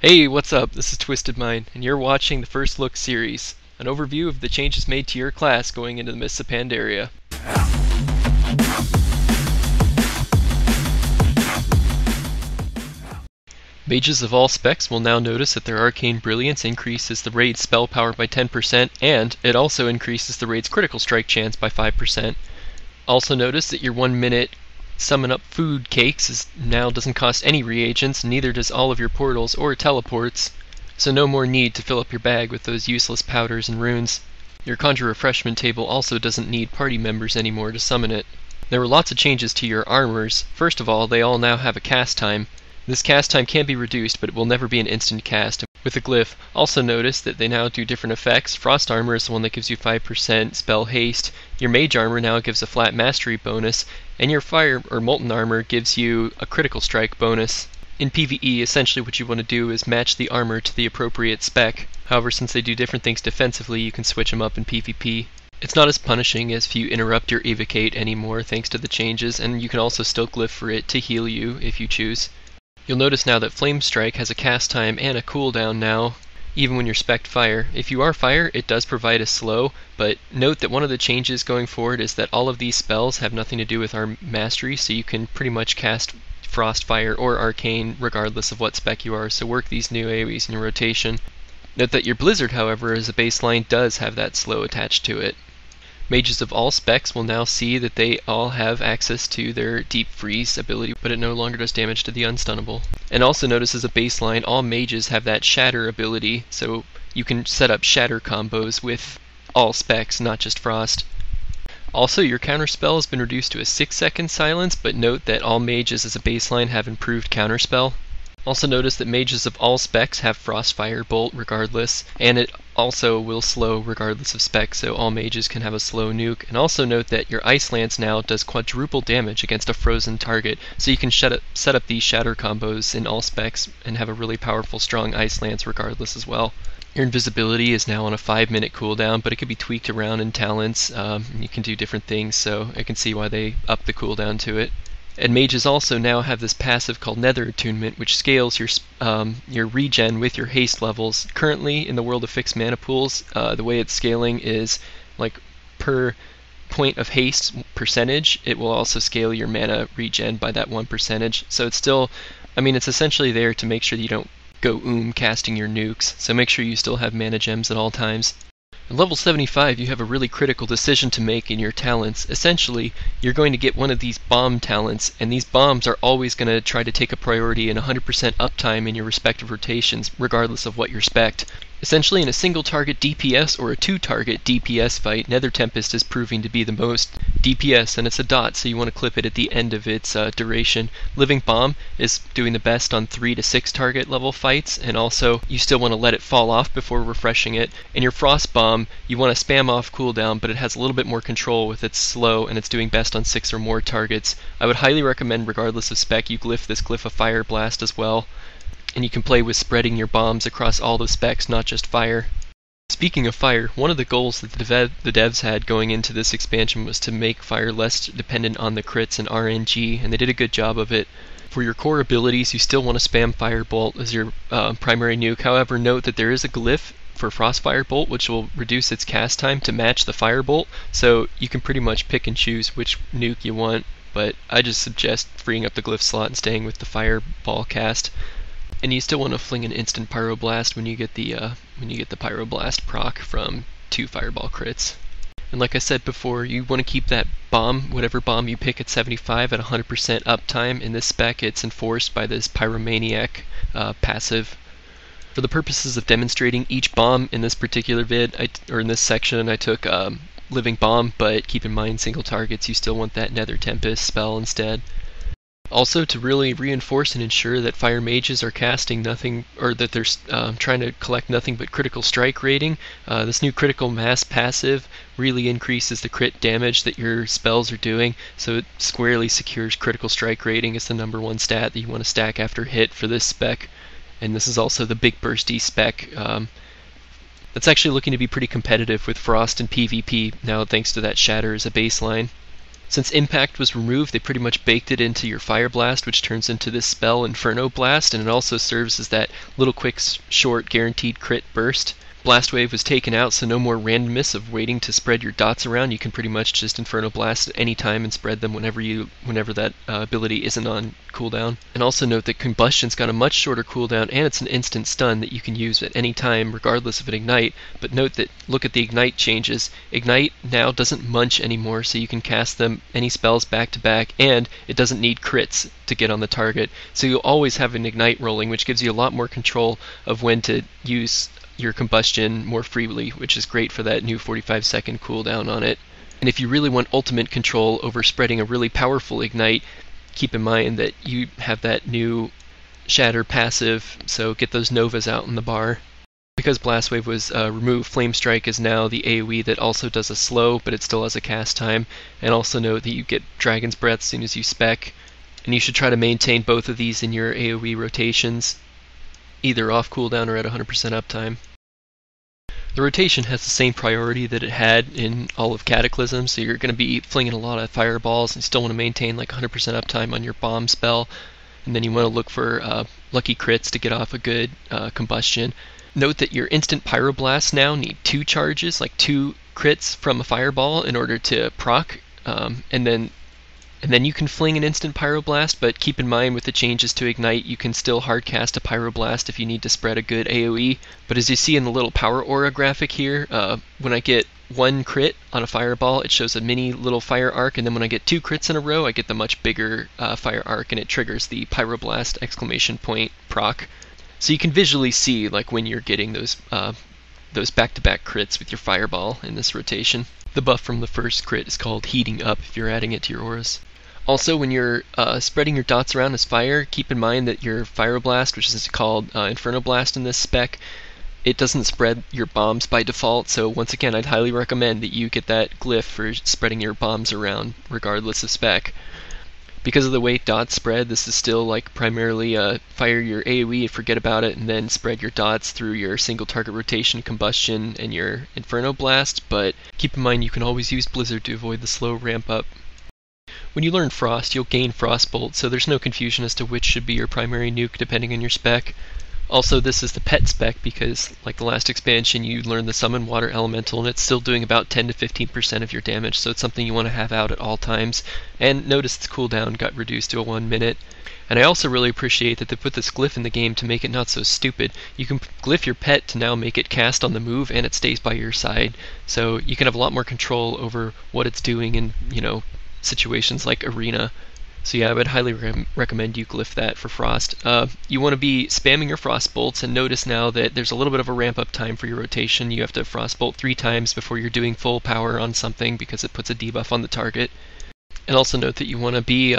Hey, what's up? This is Twisted Mind, and you're watching the First Look series, an overview of the changes made to your class going into the Mists of Pandaria. Mages of all specs will now notice that their Arcane Brilliance increases the raid's spell power by 10%, and it also increases the raid's critical strike chance by 5%. Also notice that your 1 minute summon up food cakes now doesn't cost any reagents, neither does all of your portals or teleports, so no more need to fill up your bag with those useless powders and runes. Your conjure refreshment table also doesn't need party members anymore to summon it. There were lots of changes to your armors. First of all, they all now have a cast time. This cast time can be reduced, but it will never be an instant cast. With the glyph, also notice that they now do different effects. Frost armor is the one that gives you 5% spell haste. Your mage armor now gives a flat mastery bonus, and your fire or molten armor gives you a critical strike bonus. In PvE, essentially what you want to do is match the armor to the appropriate spec. However, since they do different things defensively, you can switch them up in PvP. It's not as punishing as if you interrupt your evocate anymore thanks to the changes, and you can also still glyph for it to heal you if you choose. You'll notice now that Flame Strike has a cast time and a cooldown now, even when you're spec'd fire. If you are fire, it does provide a slow, but note that one of the changes going forward is that all of these spells have nothing to do with our mastery, so you can pretty much cast Frost, Fire, or Arcane regardless of what spec you are, so work these new AoEs in your rotation. Note that your Blizzard, however, as a baseline, does have that slow attached to it. Mages of all specs will now see that they all have access to their Deep Freeze ability, but it no longer does damage to the unstunnable. And also notice as a baseline, all mages have that Shatter ability, so you can set up Shatter combos with all specs, not just Frost. Also, your counterspell has been reduced to a 6-second silence, but note that all mages as a baseline have improved counterspell. Also notice that mages of all specs have Frost Fire Bolt regardless, and it also will slow regardless of spec, so all mages can have a slow nuke. And also note that your Ice Lance now does quadruple damage against a frozen target, so you can set up these shatter combos in all specs and have a really powerful strong Ice Lance regardless as well. Your invisibility is now on a 5-minute cooldown, but it can be tweaked around in talents. You can do different things, so I can see why they upped the cooldown to it. And mages also now have this passive called Nether Attunement, which scales your regen with your haste levels. Currently, in the world of fixed mana pools, the way it's scaling is like per point of haste percentage, it will also scale your mana regen by that 1%. So it's still, it's essentially there to make sure that you don't go casting your nukes. So make sure you still have mana gems at all times. At level 75, you have a really critical decision to make in your talents. Essentially, you're going to get one of these bomb talents, and these bombs are always going to try to take a priority and 100% uptime in your respective rotations, regardless of what you're spec'd. Essentially, in a single target DPS or a 2-target DPS fight, Nether Tempest is proving to be the most DPS, and it's a dot, so you want to clip it at the end of its duration. Living Bomb is doing the best on 3 to 6 target level fights, and also you still want to let it fall off before refreshing it. And your Frost Bomb, you want to spam off cooldown, but it has a little bit more control with its slow, and it's doing best on 6 or more targets. I would highly recommend, regardless of spec, you glyph this Glyph of Fire Blast as well. And you can play with spreading your bombs across all the specs, not just fire. Speaking of fire, one of the goals that the devs had going into this expansion was to make fire less dependent on the crits and RNG, and they did a good job of it. For your core abilities, you still want to spam Firebolt as your primary nuke. However, note that there is a glyph for Frost Firebolt, which will reduce its cast time to match the Firebolt, so you can pretty much pick and choose which nuke you want, but I just suggest freeing up the glyph slot and staying with the Fireball cast. And you still want to fling an instant Pyroblast when you get the Pyroblast proc from 2 Fireball crits. And like I said before, you want to keep that bomb, whatever bomb you pick at 75, at 100% uptime. In this spec, it's enforced by this Pyromaniac passive. For the purposes of demonstrating each bomb in this particular in this section, I took Living Bomb, but keep in mind single targets, you still want that Nether Tempest spell instead. Also, to really reinforce and ensure that fire mages are casting nothing, or that they're trying to collect nothing but critical strike rating, this new critical mass passive really increases the crit damage that your spells are doing, so it squarely secures critical strike rating as the #1 stat that you want to stack after hit for this spec. And this is also the big bursty spec. That's actually looking to be pretty competitive with Frost and PvP now, thanks to that Shatter as a baseline. Since Impact was removed, they pretty much baked it into your Fire Blast, which turns into this spell Inferno Blast, and it also serves as that little quick, short, guaranteed crit burst. Blast Wave was taken out, so no more randomness of waiting to spread your dots around. You can pretty much just Inferno Blast at any time and spread them whenever that ability isn't on cooldown. And also note that Combustion's got a much shorter cooldown, and it's an instant stun that you can use at any time, regardless of an Ignite. But note that, look at the Ignite changes. Ignite now doesn't munch anymore, so you can cast any spells back to back, and it doesn't need crits to get on the target. So you'll always have an Ignite rolling, which gives you a lot more control of when to use your Combustion more freely, which is great for that new 45-second cooldown on it. And if you really want ultimate control over spreading a really powerful Ignite, keep in mind that you have that new Shatter passive, so get those Novas out in the bar. Because Blast Wave was removed, Flame Strike is now the AoE that also does a slow, but it still has a cast time. And also note that you get Dragon's Breath as soon as you spec, and you should try to maintain both of these in your AoE rotations, either off cooldown or at 100% uptime. The rotation has the same priority that it had in all of Cataclysm, so you're going to be flinging a lot of fireballs and still want to maintain like 100% uptime on your bomb spell, and then you want to look for lucky crits to get off a good Combustion. Note that your instant Pyroblasts now need 2 charges, like 2 crits from a fireball in order to proc, and then you can fling an instant Pyroblast, but keep in mind with the changes to Ignite, you can still hardcast a Pyroblast if you need to spread a good AoE. But as you see in the little Power Aura graphic here, when I get 1 crit on a Fireball, it shows a mini little Fire Arc, and then when I get 2 crits in a row, I get the much bigger Fire Arc, and it triggers the Pyroblast exclamation point proc. So you can visually see like when you're getting those back-to-back crits with your Fireball in this rotation. The buff from the first crit is called Heating Up if you're adding it to your auras. Also, when you're spreading your dots around as fire, keep in mind that your Pyroblast, which is called Inferno Blast in this spec, it doesn't spread your bombs by default, so once again, I'd highly recommend that you get that glyph for spreading your bombs around, regardless of spec. Because of the way dots spread, this is still like primarily fire your AoE, forget about it, and then spread your dots through your single target rotation, Combustion, and your Inferno Blast, but keep in mind you can always use Blizzard to avoid the slow ramp up. When you learn Frost, you'll gain Frostbolt, so there's no confusion as to which should be your primary nuke depending on your spec. Also, this is the pet spec because, like the last expansion, you learn the Summon Water Elemental, and it's still doing about 10 to 15% of your damage, so it's something you want to have out at all times. And notice its cooldown got reduced to a 1 minute. And I also really appreciate that they put this glyph in the game to make it not so stupid. You can glyph your pet to now make it cast on the move, and it stays by your side, so you can have a lot more control over what it's doing in, situations like Arena. So yeah, I would highly recommend you glyph that for Frost. You want to be spamming your Frost Bolts, and notice now that there's a little bit of a ramp up time for your rotation. You have to Frost Bolt 3 times before you're doing full power on something because it puts a debuff on the target. And also note that you want to be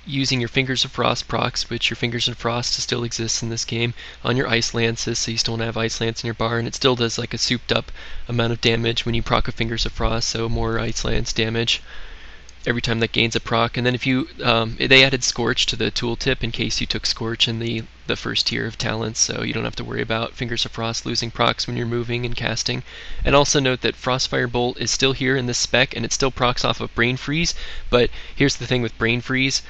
using your Fingers of Frost procs, which your Fingers of Frost still exists in this game, on your Ice Lances, so you still want to have Ice Lance in your bar, and it still does like a souped up amount of damage when you proc a Fingers of Frost, so more Ice Lance damage every time that gains a proc. And then if you they added Scorch to the tooltip in case you took Scorch in the first tier of talents, so you don't have to worry about Fingers of Frost losing procs when you're moving and casting. And also note that Frostfire Bolt is still here in this spec, and it still procs off of Brain Freeze, but here's the thing with Brain Freeze.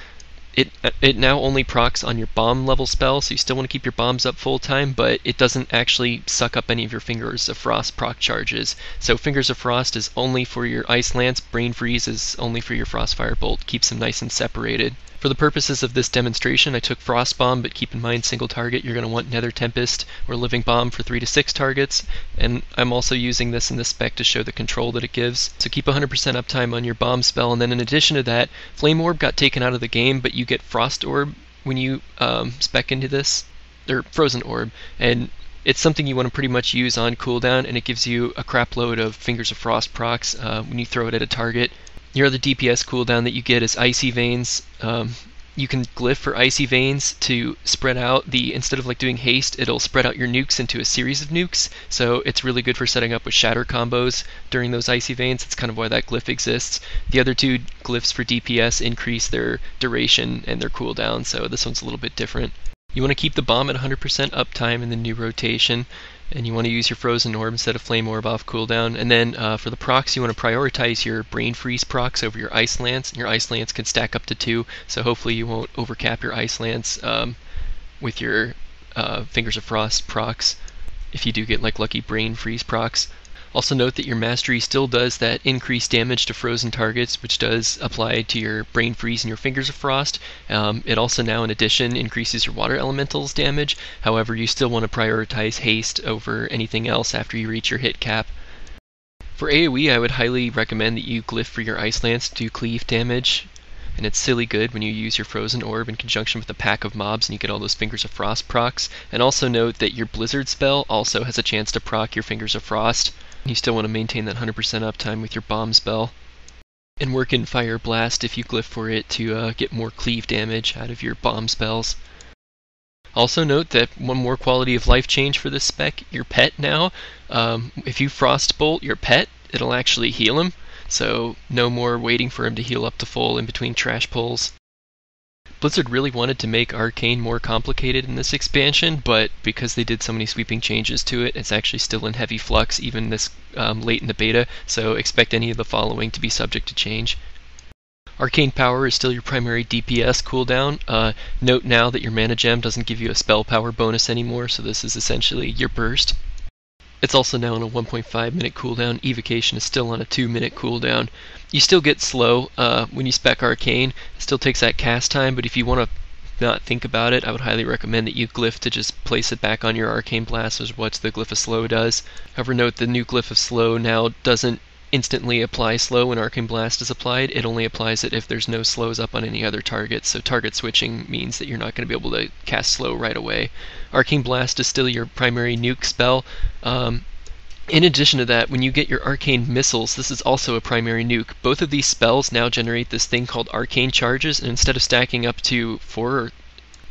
It now only procs on your bomb level spell, so you still want to keep your bombs up full time, but it doesn't actually suck up any of your Fingers of Frost proc charges. So Fingers of Frost is only for your Ice Lance, Brain Freeze is only for your Frostfire Bolt, keeps them nice and separated. For the purposes of this demonstration, I took Frost Bomb, but keep in mind single target, you're going to want Nether Tempest or Living Bomb for 3 to 6 targets, and I'm also using this in this spec to show the control that it gives. So keep 100% uptime on your bomb spell, and then in addition to that, Flame Orb got taken out of the game, but you get Frost Orb when you spec into this, or Frozen Orb, and it's something you want to pretty much use on cooldown, and it gives you a crap load of Fingers of Frost procs when you throw it at a target. Your other DPS cooldown that you get is Icy Veins. You can glyph for Icy Veins to spread out instead of like doing haste, it'll spread out your nukes into a series of nukes, so it's really good for setting up with shatter combos during those Icy Veins. That's kind of why that glyph exists. The other 2 glyphs for DPS increase their duration and their cooldown, so this one's a little bit different. You want to keep the bomb at 100% uptime in the new rotation, and you want to use your Frozen Orb instead of Flame Orb off cooldown. And then for the procs, you want to prioritize your Brain Freeze procs over your Ice Lance. Your Ice Lance can stack up to 2, so hopefully you won't overcap your Ice Lance with your Fingers of Frost procs if you do get like lucky Brain Freeze procs. Also note that your Mastery still does that increased damage to frozen targets, which does apply to your Brain Freeze and your Fingers of Frost. It also now, in addition, increases your Water Elemental's damage. However, you still want to prioritize Haste over anything else after you reach your hit cap. For AoE, I would highly recommend that you glyph for your Ice Lance to do cleave damage. And it's silly good when you use your Frozen Orb in conjunction with a pack of mobs and you get all those Fingers of Frost procs. And also note that your Blizzard spell also has a chance to proc your Fingers of Frost. You still want to maintain that 100% uptime with your Bomb spell. And work in Fire Blast if you glyph for it to get more cleave damage out of your Bomb spells. Also note that one more quality of life change for this spec, your pet now. If you Frostbolt your pet, it'll actually heal him. So no more waiting for him to heal up to full in between trash pulls. Blizzard really wanted to make Arcane more complicated in this expansion, but because they did so many sweeping changes to it, it's actually still in heavy flux even this late in the beta, so expect any of the following to be subject to change. Arcane Power is still your primary DPS cooldown. Note now that your Mana Gem doesn't give you a spell power bonus anymore, so this is essentially your burst. It's also now on a 1.5 minute cooldown. Evocation is still on a 2-minute cooldown. You still get slow when you spec Arcane. It still takes that cast time, but if you want to not think about it, I would highly recommend that you glyph to just place it back on your Arcane Blast, which is what the Glyph of Slow does. However, note the new Glyph of Slow now doesn't instantly apply slow when Arcane Blast is applied. It only applies it if there's no slows up on any other targets, so target switching means that you're not going to be able to cast slow right away. Arcane Blast is still your primary nuke spell. In addition to that, when you get your Arcane Missiles, this is also a primary nuke. Both of these spells now generate this thing called Arcane Charges, and instead of stacking up to 4,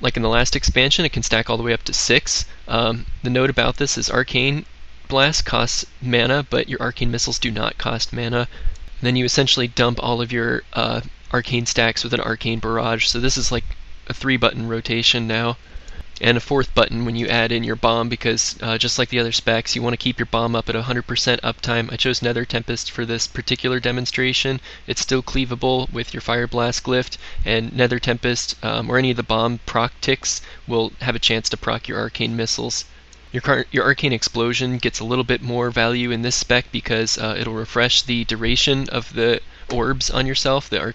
like in the last expansion, it can stack all the way up to 6. The note about this is Arcane Blast costs mana, but your Arcane Missiles do not cost mana. And then you essentially dump all of your Arcane stacks with an Arcane Barrage, so this is like a 3-button rotation now. And a 4th button when you add in your bomb, because just like the other specs, you want to keep your bomb up at 100% uptime. I chose Nether Tempest for this particular demonstration. It's still cleavable with your Fire Blast glyph, and Nether Tempest or any of the bomb proc ticks will have a chance to proc your Arcane Missiles. Your Arcane Explosion gets a little bit more value in this spec because it'll refresh the duration of the orbs on yourself, the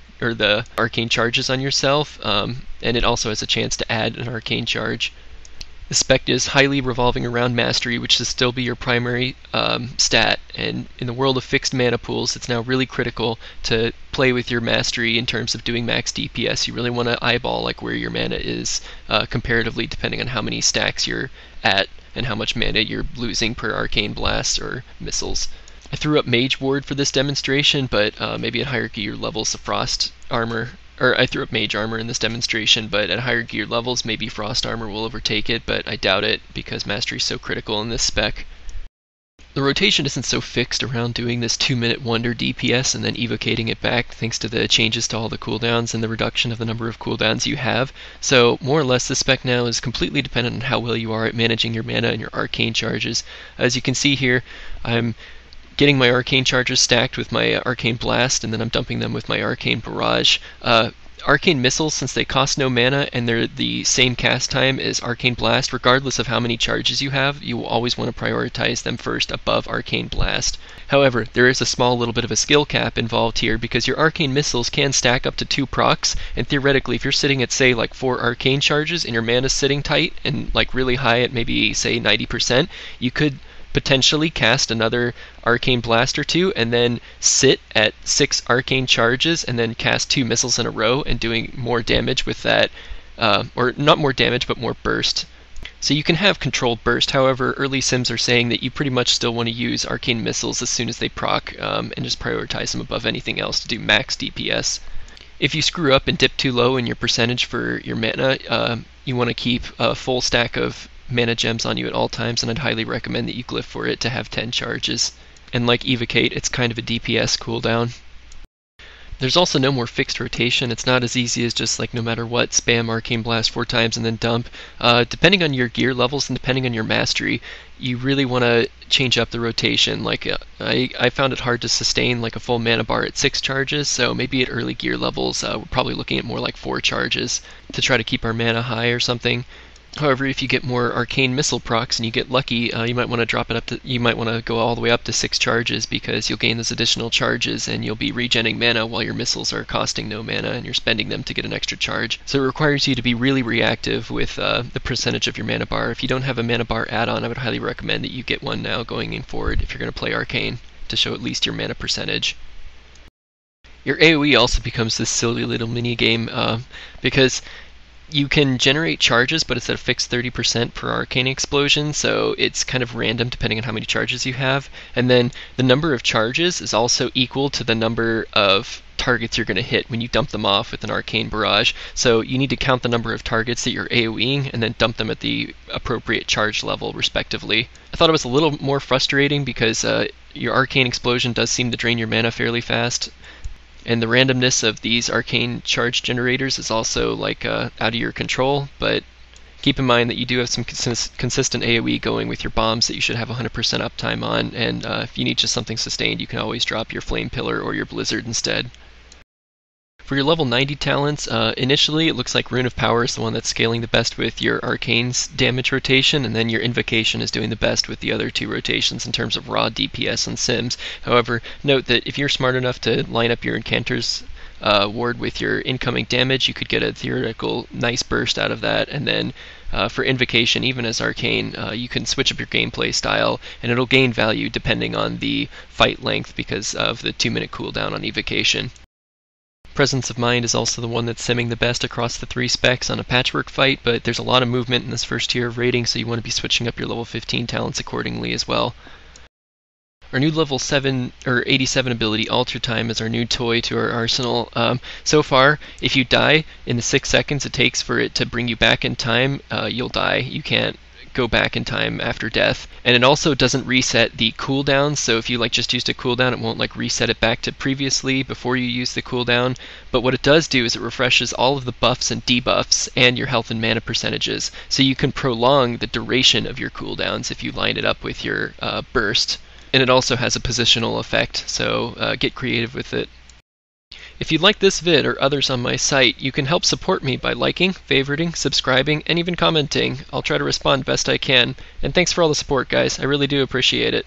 Arcane Charges on yourself, and it also has a chance to add an Arcane Charge. The spec is highly revolving around Mastery, which should still be your primary stat, and in the world of fixed mana pools, it's now really critical to play with your Mastery in terms of doing max DPS. You really want to eyeball like where your mana is comparatively, depending on how many stacks you're at and how much mana you're losing per Arcane Blast or Missiles. I threw up Mage Ward for this demonstration, but maybe at higher gear levels the Frost Armor, or I threw up Mage Armor in this demonstration, but at higher gear levels maybe Frost Armor will overtake it, but I doubt it because Mastery is so critical in this spec. The rotation isn't so fixed around doing this 2-minute wonder DPS and then evocating it back thanks to the changes to all the cooldowns and the reduction of the number of cooldowns you have. So more or less this spec now is completely dependent on how well you are at managing your mana and your Arcane Charges. As you can see here, I'm getting my Arcane Charges stacked with my Arcane Blast, and then I'm dumping them with my Arcane Barrage. Arcane Missiles, since they cost no mana and they're the same cast time as Arcane Blast, regardless of how many charges you have, you will always want to prioritize them first above Arcane Blast. However, there is a small little bit of a skill cap involved here because your Arcane Missiles can stack up to 2 procs, and theoretically if you're sitting at say like 4 Arcane Charges and your mana's sitting tight and like really high at maybe say 90%, you could potentially cast another Arcane Blast or 2 and then sit at 6 Arcane Charges and then cast 2 missiles in a row and doing more damage with that, or not more damage but more burst. So you can have controlled burst, however early sims are saying that you pretty much still want to use Arcane Missiles as soon as they proc and just prioritize them above anything else to do max DPS. If you screw up and dip too low in your percentage for your mana, you want to keep a full stack of Mana Gems on you at all times, and I'd highly recommend that you glyph for it to have 10 charges. And like Evocate, it's kind of a DPS cooldown. There's also no more fixed rotation. It's not as easy as just like no matter what, spam Arcane Blast 4 times and then dump. Depending on your gear levels and depending on your mastery, you really want to change up the rotation. Like I found it hard to sustain like a full mana bar at 6 charges, so maybe at early gear levels we're probably looking at more like 4 charges to try to keep our mana high or something. However, if you get more arcane missile procs and you get lucky, you might want to drop it up to. You might want to go all the way up to 6 charges because you'll gain those additional charges and you'll be regenning mana while your missiles are costing no mana and you're spending them to get an extra charge. So it requires you to be really reactive with the percentage of your mana bar. If you don't have a mana bar add-on, I would highly recommend that you get one now going in forward if you're going to play Arcane to show at least your mana percentage. Your AoE also becomes this silly little mini game because you can generate charges, but it's at a fixed 30% per arcane explosion, so it's kind of random depending on how many charges you have. And then the number of charges is also equal to the number of targets you're going to hit when you dump them off with an arcane barrage. So you need to count the number of targets that you're AoEing and then dump them at the appropriate charge level, respectively. I thought it was a little more frustrating because your arcane explosion does seem to drain your mana fairly fast. And the randomness of these arcane charge generators is also like out of your control, but keep in mind that you do have some consistent AoE going with your bombs that you should have 100% uptime on, and if you need just something sustained, you can always drop your Flame Pillar or your Blizzard instead. For your level 90 talents, initially it looks like Rune of Power is the one that's scaling the best with your Arcane's damage rotation, and then your Invocation is doing the best with the other 2 rotations in terms of raw DPS and Sims. However, note that if you're smart enough to line up your Incanter's ward with your incoming damage, you could get a theoretical nice burst out of that, and then for Invocation, even as Arcane, you can switch up your gameplay style, and it'll gain value depending on the fight length because of the 2-minute cooldown on Evocation. Presence of Mind is also the one that's simming the best across the 3 specs on a patchwork fight, but there's a lot of movement in this first tier of rating, so you want to be switching up your level 15 talents accordingly as well. Our new level 7 or 87 ability, Alter Time, is our new toy to our arsenal. So far, if you die in the 6 seconds it takes for it to bring you back in time, you'll die. You can't go back in time after death. And it also doesn't reset the cooldown, so if you like just used a cooldown, it won't like reset it back to previously before you use the cooldown. But what it does do is it refreshes all of the buffs and debuffs and your health and mana percentages, so you can prolong the duration of your cooldowns if you line it up with your burst. And it also has a positional effect, so get creative with it. If you like this vid or others on my site, you can help support me by liking, favoriting, subscribing, and even commenting. I'll try to respond best I can. And thanks for all the support, guys. I really do appreciate it.